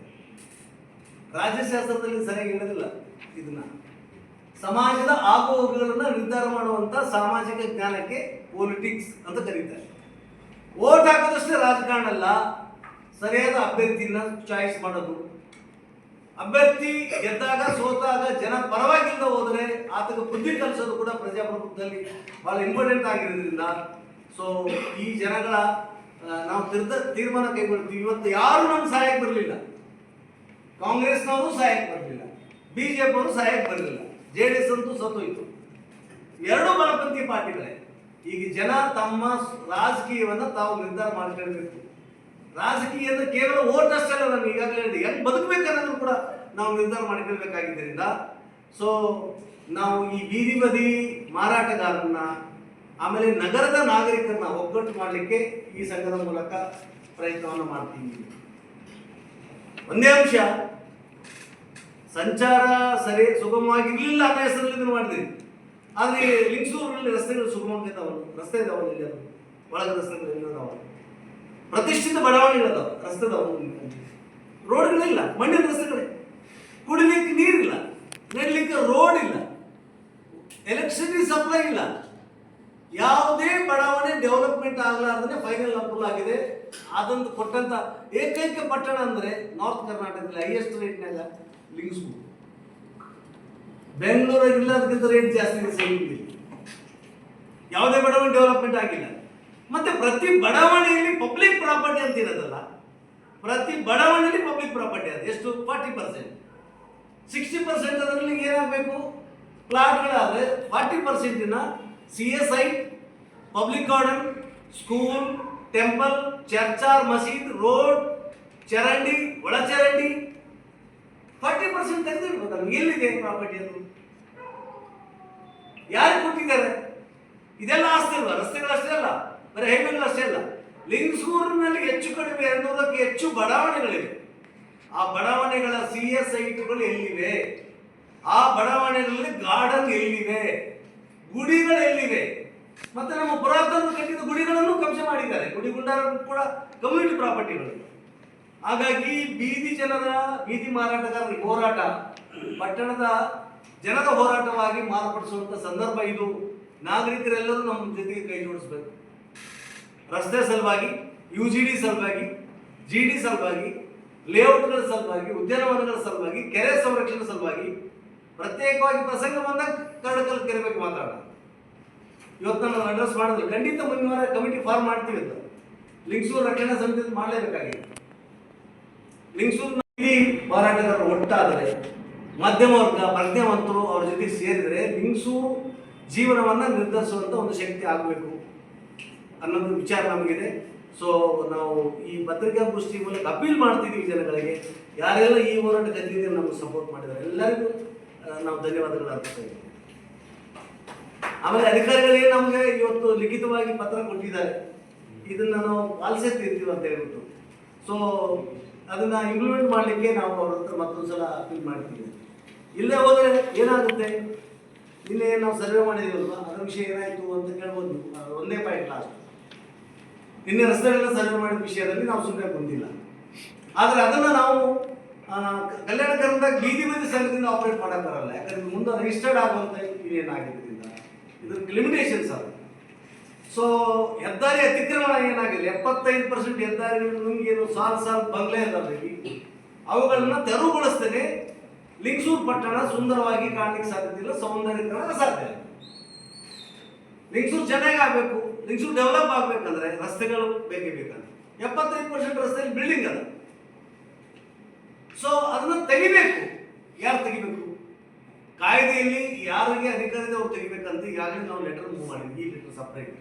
ರಾಜ್ಯಶಾಸ್ತ್ರದಲ್ಲಿ ಸರಿಯಾಗಿ ಹೇಳೋದಿಲ್ಲ ಇದನ್ನ. ಸಮಾಜದ ಆಗು ಹೋಗುಗಳನ್ನು ನಿರ್ಧಾರ ಮಾಡುವಂತ ಸಾಮಾಜಿಕ ಜ್ಞಾನಕ್ಕೆ ಪೊಲಿಟಿಕ್ಸ್ ಅಂತ ಕರೀತಾರೆ. ಓಟ್ ಹಾಕೋದಷ್ಟೇ ರಾಜಕಾರಣ ಅಲ್ಲ, ಸರಿಯಾದ ಅಭ್ಯರ್ಥಿನ ಚಾಯ್ಸ್ ಮಾಡೋದು, ಅಭ್ಯರ್ಥಿ ಗೆದ್ದಾಗ ಸೋತಾಗ ಜನ ಪರವಾಗಿಲ್ಲ ಹೋದರೆ ಆತಗೆ ಬುದ್ಧಿ ಕಲಿಸೋದು ಕೂಡ ಪ್ರಜಾಪ್ರಭುತ್ವದಲ್ಲಿ ಬಹಳ ಇಂಪಾರ್ಟೆಂಟ್ ಆಗಿರೋದ್ರಿಂದ ಸೊ ಈ ಜನಗಳ ನಾವು ತೀರ್ಮಾನ ಕೈಗೊಳ್ತೀವಿ. ಇವತ್ತು ಯಾರು ನಮ್ಗೆ ಸಹಾಯಕ್ಕೆ ಬರಲಿಲ್ಲ, ಕಾಂಗ್ರೆಸ್ನವರು ಸಹಾಯಕ್ಕೆ ಬರಲಿಲ್ಲ, ಬಿಜೆಪಿ ಅವರು ಸಹಾಯಕ್ಕೆ ಬರಲಿಲ್ಲ, JDS ಅಂತೂ ಸತ್ತೋಯ್ತು. ಎರಡೂ ಬಲಪಂಥೀಯ ಪಾರ್ಟಿಗಳೇ. ಈಗ ಜನ ತಮ್ಮ ರಾಜಕೀಯವನ್ನು ತಾವು ನಿರ್ಧಾರ ಮಾಡ್ಕೊಳ್ಬೇಕು. ರಾಜಕೀಯ ಅಂದ್ರೆ ಕೇವಲ ಓಟ್ ಅಷ್ಟಲ್ಲ, ನಾನು ಈಗಾಗಲೇ ಹೇಳಿದೆ, ಹೆಂಗ್ ಬದುಕಬೇಕನ್ನೋದು ಕೂಡ ನಾವು ನಿರ್ಧಾರ ಮಾಡಿಕೊಳ್ಬೇಕಾಗಿದ್ದರಿಂದ ಸೊ ನಾವು ಈ ಬೀದಿ ಬದಿ ಮಾರಾಟಗಾರರನ್ನ ಆಮೇಲೆ ನಗರದ ನಾಗರಿಕರನ್ನ ಒಗ್ಗಟ್ಟು ಮಾಡಲಿಕ್ಕೆ ಈ ಸಂಘದ ಮೂಲಕ ಪ್ರಯತ್ನವನ್ನು ಮಾಡ್ತೀವಿ. ಒಂದೇ ಅಂಶ, ಸಂಚಾರ ಸರಿ ಸುಗಮವಾಗಿರ್ಲಿಲ್ಲ ಅನ್ನೋ ಹೆಸರಲ್ಲಿ ಇದನ್ನು ಮಾಡಿದ್ವಿ. ಆದರೆ ಲಿಂಗಸೂರಿನಲ್ಲಿ ರಸ್ತೆಗಳು ಸುಗಮವಾಗಿ ಇದಾವೆ, ರಸ್ತೆ ಇದಾವಲ್ಲ ಇಲ್ಲಿ, ಅದು ಒಳಗೆ ರಸ್ತೆಗಳು ಇಲ್ಲದಾವ, ಪ್ರತಿಷ್ಠಿತ ಬಡಾವಣೆಗಳಿದಾವೆ, ರಸ್ತೆ ಇದಾವೆ, ರೋಡ್ಗಳಿಲ್ಲ, ಮಣ್ಣಿನ ರಸ್ತೆಗಳೇ, ಕುಡಿಲಿಕ್ಕೆ ನೀರಿಲ್ಲ, ನಡಲಿಕ್ಕೆ ರೋಡ್ ಇಲ್ಲ, ಎಲೆಕ್ಟ್ರಿಸಿಟಿ ಸಪ್ಲೈ ಇಲ್ಲ, ಯಾವುದೇ ಬಡಾವಣೆ ಡೆವಲಪ್ಮೆಂಟ್ ಆಗಲಾರ್ದೇ ಫೈನಲ್ ಅಪ್ರೂವಲ್ ಆಗಿದೆ. ಅದೊಂದು ಕೊಟ್ಟಂತ ಏಕೈಕ ಪಟ್ಟಣ ಅಂದ್ರೆ ನಾರ್ತ್ ಕರ್ನಾಟಕದಲ್ಲಿ ಹೈಯೆಸ್ಟ್ ರೇಟ್ನಾಗ ಲಿಂಗಸೂರು. ಬೆಂಗಳೂರಲ್ಲಿ ಇಲ್ಲ, ಅದಕ್ಕಿಂತ ರೇಟ್ ಜಾಸ್ತಿ ಇದೆ ಸೈನಿಕಲ್ಲಿ. ಯಾವುದೇ ಬಡಾವಣೆ ಡೆವಲಪ್ಮೆಂಟ್ ಆಗಿಲ್ಲ. ಮತ್ತೆ ಪ್ರತಿ ಬಡಾವಣೆಯಲ್ಲಿ ಪಬ್ಲಿಕ್ ಪ್ರಾಪರ್ಟಿ ಅಂತ ಇರೋದಲ್ಲ, ಪ್ರತಿ ಬಡಾವಣೆಯಲ್ಲಿ ಪಬ್ಲಿಕ್ ಪ್ರಾಪರ್ಟಿ ಅದು ಎಷ್ಟು 40%, 60% ಅದರಲ್ಲಿ ಏನಾಗಬೇಕು, ಪ್ಲಾಟ್ಗಳಾದರೆ 40% CSI, public garden, school, temple, church or ಮಸೀದ್, ರೋಡ್, ಚರಂಡಿ, ಒಳಚರಂಡಿ 40% ತೆಗೆದಿಡ್ಬೇಕಲ್ಲ. ಎಲ್ಲಿದೆ ಪ್ರಾಪರ್ಟಿ? ಅದು ಯಾರು ಕೊಟ್ಟಿದ್ದಾರೆ? ಇದೆಲ್ಲ ಆಸ್ತಿ ಅಲ್ವಾ? ರಸ್ತೆಗಳಷ್ಟೇ ಅಲ್ಲ, ಬರೀ ಹೈವೇಗಳು ಅಷ್ಟೇ ಅಲ್ಲ. ಲಿಂಗಸೂರಿನಲ್ಲಿ ಹೆಚ್ಚು ಕಡಿಮೆ 200ಕ್ಕೆ ಹೆಚ್ಚು ಬಡಾವಣೆಗಳಿವೆ. ಆ ಬಡಾವಣೆಗಳ CSIಗಳು ಎಲ್ಲಿವೆ? ಆ ಬಡಾವಣೆಗಳಲ್ಲಿ ಗಾರ್ಡನ್ ಎಲ್ಲಿವೆ? ಗುಡಿಗಳು ಎಲ್ಲಿವೆ? ಮತ್ತೆ ನಮ್ಮ ಪುರಾತನ ಕಟ್ಟಿದ ಗುಡಿಗಳನ್ನು ಕಬ್ಜೆ ಮಾಡಿದ್ದಾರೆ. ಗುಡಿ ಗುಂಡಾರರು ಕೂಡ ಕಮ್ಯುನಿಟಿ ಪ್ರಾಪರ್ಟಿಗಳು. ಹಾಗಾಗಿ ಬೀದಿ ಜನರ, ಬೀದಿ ಮಾರಾಟಗಾರರ ಹೋರಾಟ ಪಟ್ಟಣದ ಜನರ ಹೋರಾಟವಾಗಿ ಮಾರ್ಪಡಿಸುವಂತ ಸಂದರ್ಭ ಇದು. ನಾಗರಿಕರೆಲ್ಲರೂ ನಮ್ಮ ಜೊತೆಗೆ ಕೈ ಜೋಡಿಸಬೇಕು. ರಸ್ತೆ ಸಲುವಾಗಿ, UGD ಸಲುವಾಗಿ, GD ಸಲುವಾಗಿ, ಲೇಔಟ್ಗಳ ಸಲುವಾಗಿ, ಉದ್ಯಾನವನಗಳ ಸಲುವಾಗಿ, ಕೆರೆ ಸಂರಕ್ಷಣೆ ಸಲುವಾಗಿ ಪ್ರತ್ಯೇಕವಾಗಿ ಪ್ರಸಂಗ ಬಂದಾಗ ಕರಡಕಲ್ ಕೆರೆ ಬಗ್ಗೆ ಮಾತಾಡೋಣ. ಇವತ್ತು ನಾವು ಅಡ್ರೆಸ್ ಮಾಡಿದ್ರೆ ಖಂಡಿತ ಮುಂದಿನ ವಾರ ಕಮಿಟಿ ಫಾರ್ಮ್ ಮಾಡ್ತೀವಿ ಅಂತ. ಲಿಂಗಸೂರು ರಕ್ಷಣಾ ಸಮಿತಿ ಮಾಡಲೇಬೇಕಾಗಿದೆ. ಲಿಂಗಸೂರಿನ ಹೋರಾಟಗಾರರು ಒಟ್ಟಾದರೆ, ಮಧ್ಯಮ ವರ್ಗ, ಪ್ರಜ್ಞಾವಂತರು ಅವ್ರ ಜೊತೆಗೆ ಸೇರಿದರೆ ಲಿಂಗಸೂರು ಜೀವನವನ್ನು ನಿರ್ಧರಿಸುವಂಥ ಒಂದು ಶಕ್ತಿ ಆಗಬೇಕು ಅನ್ನೋದು ವಿಚಾರ ನಮಗಿದೆ. ಸೊ ನಾವು ಈ ಪತ್ರಿಕಾಗೋಷ್ಠಿ ಮೂಲಕ ಅಪೀಲ್ ಮಾಡ್ತಿದ್ದೀವಿ ಜನಗಳಿಗೆ, ಯಾರೆಲ್ಲ ಈ ಹೋರಾಟ ಗತಿಗೆ ನಮಗೆ ಸಪೋರ್ಟ್ ಮಾಡಿದ್ದಾರೆ ಎಲ್ಲರಿಗೂ ನಾವು ಧನ್ಯವಾದಗಳು ಅರ್ಪಿಸ್ತಾ ಇದ್ದೀವಿ. ಆಮೇಲೆ ಅಧಿಕಾರಿಗಳಿಗೆ ನಮಗೆ ಇವತ್ತು ಲಿಖಿತವಾಗಿ ಪತ್ರ ಕೊಟ್ಟಿದ್ದಾರೆ, ಇದನ್ನ ನಾವು ಪಾಲಿಸೇ ತೀರ್ತೀವಿ ಅಂತ ಹೇಳ್ಬಿಟ್ಟು. ಸೊ ಅದನ್ನ ಇಂಪ್ಲಿಮೆಂಟ್ ಮಾಡಲಿಕ್ಕೆ ನಾವು ಅವ್ರ ಹತ್ರ ಮತ್ತೊಂದು ಸಲ ಅಪೀಲ್ ಮಾಡ್ತೀವಿ. ಇಲ್ಲೇ ಹೋದರೆ ಏನಾಗುತ್ತೆ, ನಿನ್ನೆ ನಾವು ಸರ್ವೆ ಮಾಡಿದೀವಲ್ವಾ, ಅದರ ವಿಷಯ ಏನಾಯಿತು ಅಂತ ಕೇಳ್ಬೋದು. ಒಂದೇ ಪಾಯಿಂಟ್ ಲಾಸ್ಟ್, ನಿನ್ನೆ ರಸ್ತೆಗಳೆಲ್ಲ ಸರ್ವೆ ಮಾಡಿದ ವಿಷಯದಲ್ಲಿ ನಾವು ಸುಮ್ಮನೆ ಬಂದಿಲ್ಲ. ಆದರೆ ಅದನ್ನು ನಾವು ಕಲ್ಯಾಣ ಕರ್ನಾಟಕ ಬೀದಿ ಬೀದಿ ಸಂಘದಿಂದ ಆಪರೇಟ್ ಮಾಡಕ್ ಬರಲ್ಲ. ಯಾಕಂದ್ರೆ ಮುಂದೆ ರಿಜಿಸ್ಟರ್ಡ್ ಆಗುವಂತ ಏನಾಗಿದ್ದರಿಂದ ಇದಕ್ಕೆ ಲಿಮಿಟೇಷನ್ಸ್ ಅದು. ಸೊ ಹೆದ್ದಾರಿ ಅತಿಕ್ರಮಣ ಏನಾಗಿದೆ, 75% ಹೆದ್ದಾರಿಗಳು ನಮಗೇನು ಸಾಲು ಬಂಗ್ಲೆ ಇದಾವೆ, ಅವುಗಳನ್ನ ತೆರವುಗೊಳಿಸ್ತೇನೆ. ಲಿಂಗಸೂರು ಪಟ್ಟಣ ಸುಂದರವಾಗಿ ಕಾಣಲಿಕ್ಕೆ ಸಾಧ್ಯತೆ ಇಲ್ಲ, ಸೌಂದರ್ಯೀಕರಣ ಸಾಧ್ಯ. ಲಿಂಗಸೂರು ಚೆನ್ನಾಗಿ ಆಗಬೇಕು, ಲಿಂಗಸೂರು ಡೆವಲಪ್ ಆಗಬೇಕಂದ್ರೆ ರಸ್ತೆಗಳು ಬೇಕೇ ಬೇಕಂದ್ರೆ 75% ರಸ್ತೆಯಲ್ಲಿ ಬಿಲ್ಡಿಂಗ್ ಅದ. ಸೊ ಅದನ್ನ ತೆಗಿಬೇಕು. ಯಾರು ತೆಗಿಬೇಕು? ಕಾಯ್ದೆಯಲ್ಲಿ ಯಾರಿಗೆ ಅಧಿಕಾರ ಇದೆ ಅವ್ರು ತೆಗಿಬೇಕಂತ ಈಗಾಗಲೇ ನಾವು ಲೆಟರ್ ಮೂವ್ ಮಾಡಿದ್ವಿ. ಈ ಲೆಟರ್ ಸಪ್ರೇಟ್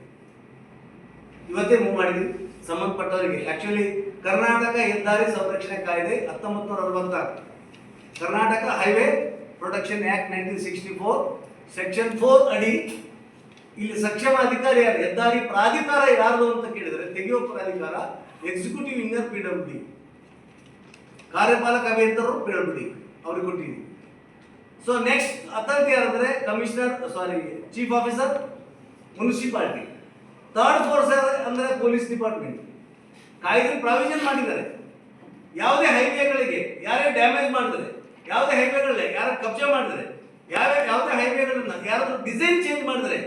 ಇವತ್ತೇ ಮೂವ್ ಮಾಡಿದ್ವಿ ಸಂಬಂಧಪಟ್ಟವರಿಗೆ. ಆಕ್ಚುಲಿ ಕರ್ನಾಟಕ ಹೆದ್ದಾರಿ ಸಂರಕ್ಷಣೆ ಕಾಯ್ದೆ 1966, Karnataka highway protection act 1964 section 4 ಅಡಿ ಇಲ್ಲಿ ಸಕ್ಷಮ ಅಧಿಕಾರಿ ಯಾರು? ಹೆದ್ದಾರಿ ಪ್ರಾಧಿಕಾರ ಯಾರು ಅಂತ ಕೇಳಿದರೆ ತೆಗೆಯುವ ಪ್ರಾಧಿಕಾರ ಎಕ್ಸಿಕ್ಯೂಟಿವ್ ಇಂಜಿನಿಯರ್ PWD, ಕಾರ್ಯಪಾಲಕ ಅಭಿಯಂತರರು PWD ಅವ್ರಿಗೆ ಕೊಟ್ಟಿದ್ದೀವಿ. ಸೊ ನೆಕ್ಸ್ಟ್ ಅಥಾರಿಟಿ ಯಾರಂದ್ರೆ commissioner, chief officer municipality. Third force ಅಂದ್ರೆ ಪೊಲೀಸ್ ಡಿಪಾರ್ಟ್ಮೆಂಟ್. ಕಾಯ್ದೆ ಪ್ರಾವಿಷನ್ ಮಾಡಿದ್ದಾರೆ, ಯಾವುದೇ ಹೈವೇಗಳಿಗೆ ಯಾರೇ ಡ್ಯಾಮೇಜ್ ಮಾಡಿದರೆ, ಯಾವುದೇ ಹೈವೇಗಳಲ್ಲಿ ಯಾರು ಕಬ್ಜೆ ಮಾಡಿದರೆ, ಯಾವುದೇ ಹೈವೇಗಳನ್ನ ಯಾರಾದ್ರೂ ಡಿಸೈನ್ ಚೇಂಜ್ ಮಾಡಿದರೆ,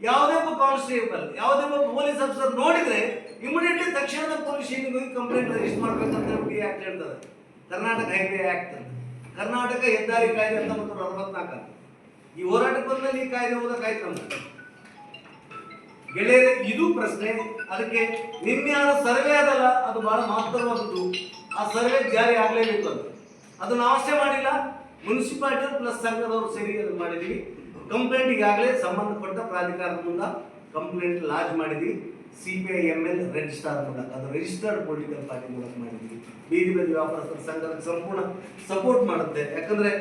ಯಾವುದೇ ಒಬ್ಬ ಕಾನ್ಸ್ಟೇಬಲ್, ಯಾವುದೇ ಒಬ್ಬ ಪೊಲೀಸ್ ಆಫೀಸರ್ ನೋಡಿದ್ರೆ ಇಮಿಡಿಯೇಟ್ಲಿ ತಕ್ಷಣದ ಪೊಲೀಸ್ ಸ್ಟೇಷನ್ಗೆ ಹೋಗಿ ಕಂಪ್ಲೇಂಟ್ ರಿಜಿಸ್ಟರ್ ಮಾಡ್ಬೇಕಂತ ಈ ಆಕ್ಟ್ ಹೇಳ್ತಾರೆ. ಕರ್ನಾಟಕ ಹೈವೇ ಆಕ್ಟ್, ಕರ್ನಾಟಕ ಹೆದ್ದಾರಿ ಕಾಯ್ದೆ 1964. ಈ ಹೋರಾಟಕ್ಕೆ ಬಂದಲ್ಲಿ ಈ ಕಾಯ್ದೆ ಓದಕ್ಕಾಯ್ತು ನಮ್ಗೆ ಗೆಳೆಯರೆ. ಇದು ಪ್ರಶ್ನೆ. ಅದಕ್ಕೆ ನಿನ್ನೆ ಸರ್ವೆ ಅದಲ್ಲ, ಅದು ಬಹಳ ಮಹತ್ತರವಾದದ್ದು. ಆ ಸರ್ವೆ ಜಾರಿ ಆಗಲೇಬೇಕು ಅಂತ ಅದು ನಾವು ಅಷ್ಟೇ ಮಾಡಿಲ್ಲ, ಮುನ್ಸಿಪಾಲಿಟಿ ಪ್ಲಸ್ ಸಂಘದವರು ಸೇರಿ ಅದು ಮಾಡಿದ್ವಿ. ಕಂಪ್ಲೇಂಟ್ ಈಗಾಗಲೇ ಸಂಬಂಧಪಟ್ಟ ಪ್ರಾಧಿಕಾರದ ಮುಂದೆ ಕಂಪ್ಲೇಂಟ್ ಲಾಂಚ್ ಮಾಡಿದ್ವಿ. CPIML ರಿಜಿಸ್ಟರ್ ಮೂಲಕ, ಅದು ರಿಜಿಸ್ಟರ್ಡ್ ಪೊಲಿಟಿಕಲ್ ಪಾರ್ಟಿ ಮೂಲಕ ಮಾಡಿದ್ವಿ. ಬೀದಿ ಬದಿ ವ್ಯಾಪಾರಸ್ಥರ ಸಂಘದ ಸಂಪೂರ್ಣ ಸಪೋರ್ಟ್ ಮಾಡುತ್ತೆ. ಯಾಕಂದ್ರೆ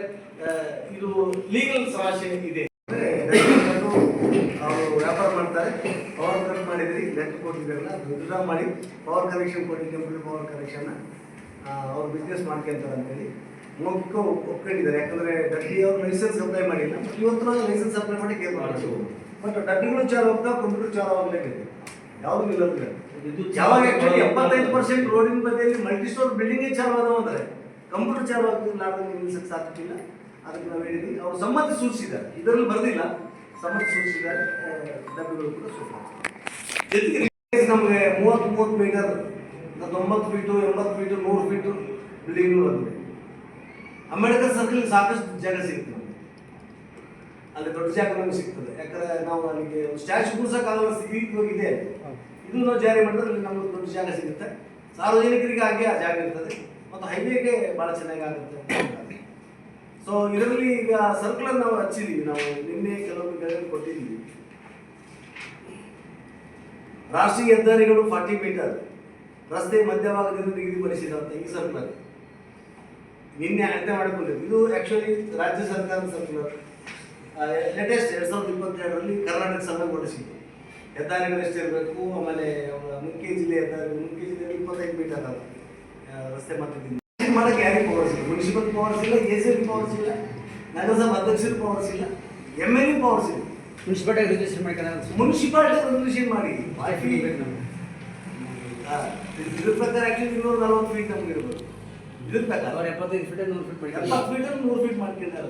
ಇದು ಲೀಗಲ್ ಸಮಸ್ಯೆ ಇದೆ. ಅವರು ವ್ಯಾಪಾರ ಮಾಡ್ತಾರೆ, ಪವರ್ ಕಟ್ ಮಾಡಿದ್ರಿ, ಲೆಕ್ಕ ಕೊಟ್ಟಿದ್ರಲ್ಲ, ವಿಡ್ರಾ ಮಾಡಿ ಪವರ್ ಕನೆಕ್ಷನ್ ಕೊಟ್ಟಿದ್ದೆ, ಪವರ್ ಕನೆಕ್ಷನ್ ಅವ್ರು ಬಿಸ್ನೆಸ್ ಮಾಡ್ಕೊಂತಾರೆ ಅಂತೇಳಿ ಒಪ್ಕೊಂಡಿದ್ದಾರೆ. ಯಾಕಂದ್ರೆ ಡಡ್ಡಿ ಅವ್ರು ಲೈಸೆನ್ಸ್ ಅಪ್ಲೈ ಮಾಡಿಲ್ಲ, ಇವತ್ತು ಲೈಸೆನ್ಸ್ ಅಪ್ಲೈ ಮಾಡಿ ಕೇರ್ ಮಾಡ್ತೀವಿ. ಬಟ್ ಡಡ್ಡಿಗಳು ಚಾಲು ಹೋಗ್ತಾ ಕಂಪ್ಯೂಟರ್ ಚಾಲು ಆಗಲೇಬೇಕು, ಯಾವುದು ನಿಲ್ಲೋದಿಲ್ಲ. ಯಾವಾಗ ಆಕ್ಚುಲಿ 75% ರೋಡಿನ ಬದಿಯಲ್ಲಿ ಮಲ್ಟಿ ಸ್ಟೋರ್ ಬಿಲ್ಡಿಂಗೇ ಚಾಲು ಆದವು ಅಂದರೆ ಕಂಪ್ಯೂಟರ್ ಚಾಲು ಆಗ್ತಿಲ್ಲ, ಅದನ್ನು ನಿಲ್ಲಿಸಕ್ಕೆ ಸಾಧ್ಯವಿಲ್ಲ. ಅದಕ್ಕೆ ನಾವು ಹೇಳಿದ್ವಿ, ಅವರು ಸಮ್ಮತಿ ಸೂಚಿಸಿದ್ದಾರೆ, ಇದರಲ್ಲಿ ಬರೆದಿಲ್ಲ, ಸಮ್ಮತಿ ಸೂಚಿಸಿದ್ದಾರೆ. ಡಬ್ಬಿಗಳು ಕೂಡ ಸೂಚಿಸಿದ್ದಾರೆ. ಜೊತೆಗೆ ನಮಗೆ 30 ಮೀಟರ್ 90 ಫೀಟು 80 ಫೀಟು 100 ಫೀಟು ಬಿಲ್ಡಿಂಗ್ಗಳು ಬಂದಿದೆ. ಅಂಬೇಡ್ಕರ್ ಸರ್ಕಲ್ ಸಾಕಷ್ಟು ಜಾಗ ಸಿಗುತ್ತೆ ನಮಗೆ, ಅಲ್ಲಿ ದೊಡ್ಡ ಜಾಗ ನಮಗೆ ಸಿಗ್ತದೆ. ಯಾಕಂದ್ರೆ ನಾವು ಅಲ್ಲಿಗೆ ಸ್ಟ್ಯಾಚ್ಯೂ ಕೂರ್ಸೋಕ್ಕಾಗಲ್ಲ ಸ್ಥಿತಿ ಹೋಗಿದೆ. ಇದು ನಾವು ಜಾರಿ ಮಾಡಿದ್ರೆ ಅಲ್ಲಿ ನಮ್ಗೆ ದೊಡ್ಡ ಜಾಗ ಸಿಗುತ್ತೆ, ಸಾರ್ವಜನಿಕರಿಗೆ ಹಾಗೆ ಆ ಜಾಗ ಇರ್ತದೆ, ಮತ್ತು ಹೈವೇಗೆ ಭಾಳ ಚೆನ್ನಾಗಿ ಆಗುತ್ತೆ. ಸೊ ಇದರಲ್ಲಿ ಈಗ ಸರ್ಕಲ್ ನಾವು ಹಚ್ಚಿದ್ದೀವಿ, ನಾವು ನಿನ್ನೆ ಕೆಲವೊಂದು ಕೊಟ್ಟಿದ್ದೀವಿ. ರಾಷ್ಟ್ರೀಯ ಹೆದ್ದಾರಿಗಳು 40 ಮೀಟರ್ ರಸ್ತೆ ಮಧ್ಯಭಾಗದಿಂದ ನಿಗದಿಪಡಿಸಿದಂತೆ ಈ ಸರ್ಕಲ್ ನಿನ್ನೆ ಅಳತೆ ಮಾಡಿಕೊಂಡಿದ್ದು. ಇದು ಆಕ್ಚುಲಿ ರಾಜ್ಯ ಸರ್ಕಾರದ ಸರ್ಕ್ಯುಲರ್ ಲೇಟೆಸ್ಟ್ 2022ರಲ್ಲಿ ಕರ್ನಾಟಕ ಸಭೆ ಹೊರಡಿಸಿದ್ದು. ಹೆದ್ದಾರಿಗಳು ಎಷ್ಟಿರಬೇಕು, ಆಮೇಲೆ ಮುಖ್ಯ ಜಿಲ್ಲೆ ಹೆದ್ದಾರಿಗಳು, ಮುಖ್ಯ ಜಿಲ್ಲೆಯಲ್ಲಿ 25 ಮೀಟರ್ ಅಲ್ಲ ರಸ್ತೆ ಮಧ್ಯದಿಂದ ಮಾಡಕ್ಕೆ ಯಾರಿಗೆ ಪವರ್ಸ್ ಇಲ್ಲ. ಮುನ್ಸಿಪಲ್ ಪವರ್ಸ್ ಇಲ್ಲ, ACB ಪವರ್ಸ್ ಇಲ್ಲ, ನಗರಸಭಾ ಅಧ್ಯಕ್ಷರ ಪವರ್ಸ್ ಇಲ್ಲ, MLA ಪವರ್ಸ್ ಇಲ್ಲ. ಮುನ್ಸಿಪಾಲಿಟಿ ರಿಜಿಸ್ಟ್ರೇಷನ್ ಮಾಡಿ ರಿಜಿಸ್ಟ್ರೇಷನ್ ಮಾಡಿ ಇದ್ರ ಪ್ರಕಾರ ಆಕ್ಚುಲಿ 240 ಫೀಟ್ ನಮ್ಗೆ ಇರ್ಬೋದು. ಇದ್ರ ಪ್ರಕಾರ 75 ಫೀಟ್ 100 ಫೀಟ್ 70 ಫೀಟ್ 100 ಫೀಟ್ ಮಾಡ್ಕೊಂಡಾರ.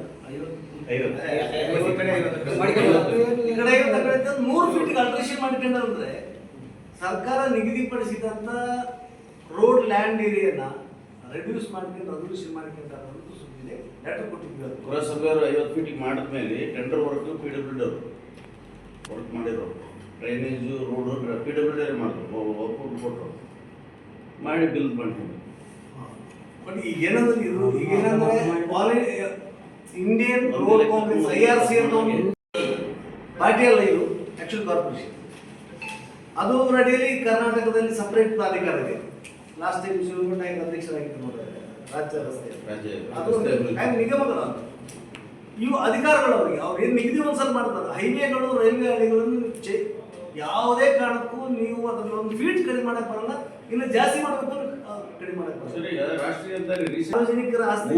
100 ಫೀಟ್ ಅಲ್ಟ್ರೇಷನ್ ಮಾಡ್ಕೊಂಡಾರ ಅಂದ್ರೆ ಸರ್ಕಾರ ನಿಗದಿಪಡಿಸಿದಂತ ರೋಡ್ ಲ್ಯಾಂಡ್ ಏರಿಯಾನ ರೆಡ್ಯೂಸ್ ಮಾಡ್ಕೊಂಡು ರೆಸಲ್ಯೂಷನ್ ಮಾಡ್ಕೊಂಡಾರ ಅಂತ ಸುದ್ದಿದೆ. ಲೆಟರ್ ಕೊಟ್ಟಿದ್ದೀವಿ. ಪುರಸಭೆಯವರು 50 ಫೀಟಿಗೆ ಮಾಡಿದ್ಮೇಲೆ ಟೆಂಡರ್ ವರ್ಕ್ PWD ಅವರು ವರ್ಕ್ ಮಾಡಿರೋರು, ಡ್ರೈನೇಜು ರೋಡು PWD ಮಾಡಿದ್ರು, ಒಪ್ಪಿಟ್ಟು ಕೊಟ್ಟರು, ಮಾಡಿ ಬಿಲ್ ಮಾಡ್ಕೊಂಡು. ಬಟ್ ಈಗೇನಂದ್ರೆ ಇದು ಈಗೇನಂದ್ರೆ ಇಂಡಿಯನ್ ರೋಡ್ ಕಾಂಗ್ರೆಸ್ IRC ಅಂತ ಒಂದು ಪಾರ್ಟಿ ಅಲ್ಲ, ಇದು ಆಕ್ಚುಲ್ ಕಾರ್ಪೊರೇಷನ್. ಅದು ನಡೆಯಲಿ ಕರ್ನಾಟಕದಲ್ಲಿ ಸಪರೇಟ್ ಪ್ರಾಧಿಕಾರ ಇದೆ. ಲಾಸ್ಟ್ ಟೈಮ್ ಶಿವಮೊಗ್ಗ ಅಧ್ಯಕ್ಷರಾಗಿತ್ತು ನೋಡಿದ್ರೆ ರಾಜ್ಯ ರಸ್ತೆ ನಿಗಮಗಳ ಇವು ಅಧಿಕಾರಗಳು ಅವರಿಗೆ, ಅವ್ರು ಏನು ನಿಗದಿ ಒಂದ್ಸಲ ಮಾಡ್ತಾರೆ. ಹೈವೇಗಳು ರೈಲ್ವೆ ಹಳಿಗಳನ್ನು ಯಾವುದೇ ಕಾರಣಕ್ಕೂ ನೀವು ಅದರಲ್ಲಿ ಒಂದು ಫೀಟ್ ಕಡಿಮೆ ಮಾಡಕ್ ಬರಲ್ಲ, ಇನ್ನು ಜಾಸ್ತಿ ಮಾಡಬೇಕು ಕಡಿಮೆ ಮಾಡಕ್ ಬರಲ್ಲ. ರಾಷ್ಟ್ರೀಯ ಸಾರ್ವಜನಿಕರ ಆಸ್ತಿ